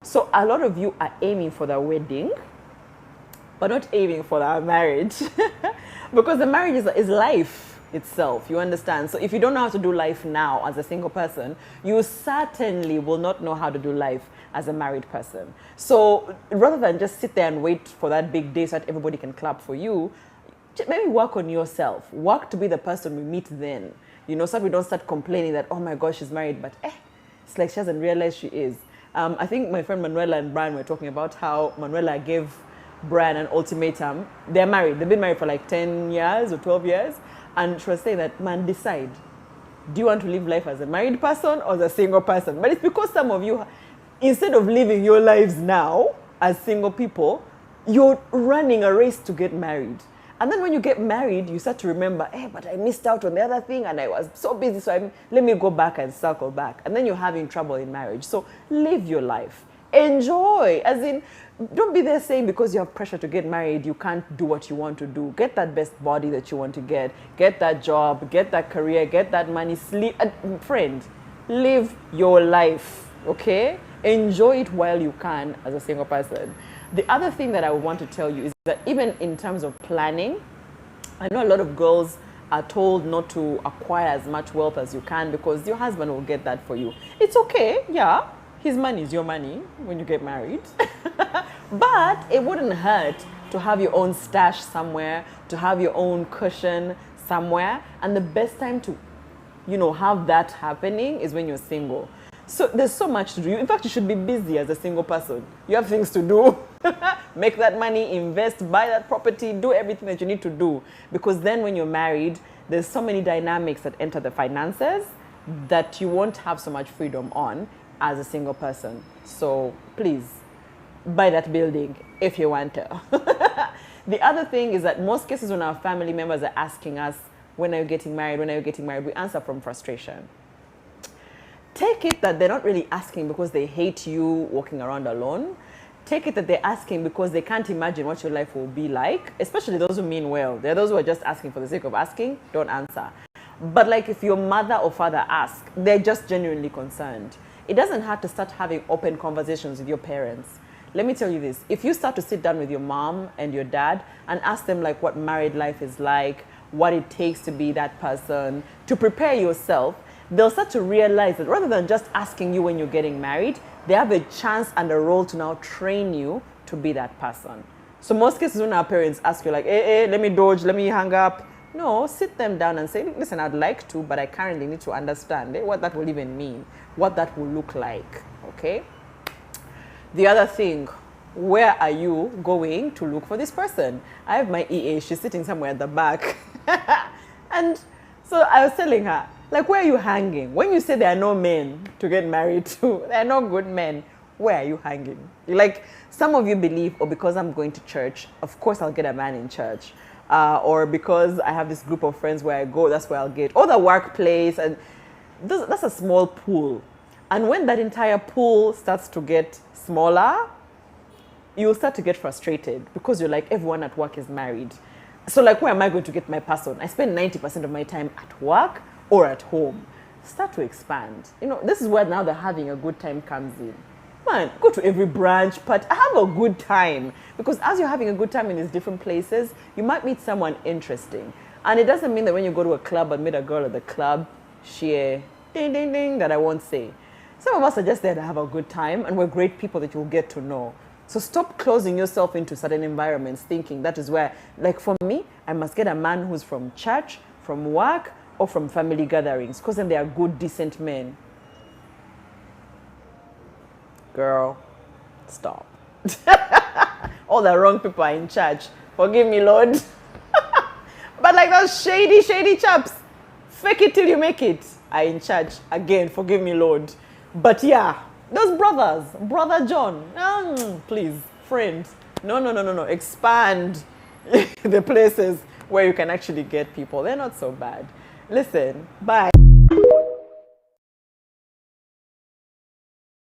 So a lot of you are aiming for the wedding, but not aiming for that marriage. Because the marriage is life itself, you understand? So if you don't know how to do life now as a single person, you certainly will not know how to do life as a married person. So rather than just sit there and wait for that big day so that everybody can clap for you, maybe work on yourself. Work to be the person we meet then. You know, so we don't start complaining that, oh my gosh, she's married, but it's like she hasn't realized she is. I think my friend Manuela and Brian were talking about how Manuela gave Brian an ultimatum. They're married. They've been married for like 10 years or 12 years. And she was saying that, man, decide. Do you want to live life as a married person or as a single person? But it's because some of you, instead of living your lives now as single people, you're running a race to get married. And then when you get married, you start to remember, hey, but I missed out on the other thing and I was so busy, so let me go back and circle back. And then you're having trouble in marriage. So live your life. Enjoy. As in, don't be there saying because you have pressure to get married, you can't do what you want to do. Get that best body that you want to get that job, get that career, get that money, sleep. Friend, live your life, okay? Enjoy it while you can as a single person. The other thing that I want to tell you is that even in terms of planning, I know a lot of girls are told not to acquire as much wealth as you can because your husband will get that for you. It's okay, yeah. His money is your money when you get married. But it wouldn't hurt to have your own stash somewhere, to have your own cushion somewhere. And the best time to, have that happening is when you're single. So there's so much to do. In fact, you should be busy as a single person. You have things to do. Make that money, invest, buy that property, do everything that you need to do. Because then when you're married, there's so many dynamics that enter the finances that you won't have so much freedom on as a single person. So please, buy that building if you want to. The other thing is that most cases when our family members are asking us, when are you getting married, when are you getting married, we answer from frustration. Take it that they're not really asking because they hate you walking around alone. Take it that they're asking because they can't imagine what your life will be like, especially those who mean well. There are those who are just asking for the sake of asking, don't answer. But like if your mother or father ask, they're just genuinely concerned. It doesn't hurt to start having open conversations with your parents. Let me tell you this, if you start to sit down with your mom and your dad and ask them like what married life is like, what it takes to be that person, to prepare yourself, they'll start to realize that rather than just asking you when you're getting married, they have a chance and a role to now train you to be that person. So most cases when our parents ask you like, hey, let me dodge, let me hang up. No, sit them down and say, listen, I'd like to, but I currently need to understand what that will even mean, what that will look like, okay? The other thing, where are you going to look for this person? I have my EA, she's sitting somewhere at the back. And so I was telling her, like, where are you hanging? When you say there are no men to get married to, there are no good men, where are you hanging? Like, some of you believe, oh, because I'm going to church, of course I'll get a man in church. Or because I have this group of friends where I go, that's where I'll get. Or the workplace, and that's a small pool. And when that entire pool starts to get smaller, you'll start to get frustrated because you're like, everyone at work is married. So like, where am I going to get my person? I spend 90% of my time at work or at home. Start to expand. This is where now the having a good time comes in. Man, go to every branch, but have a good time. Because as you're having a good time in these different places, you might meet someone interesting. And it doesn't mean that when you go to a club and meet a girl at the club, she ding, ding, ding, that I won't say. Some of us are just there to have a good time, and we're great people that you'll get to know. So stop closing yourself into certain environments thinking that is where, like for me, I must get a man who's from church, from work, or from family gatherings, because then they are good, decent men. Girl, stop. All the wrong people are in church. Forgive me, Lord. But like those shady chaps, fake it till you make it, are in church. Again, forgive me, Lord. But yeah, those brothers, Brother John, please, friend, no. Expand the places where you can actually get people. They're not so bad. Listen, bye.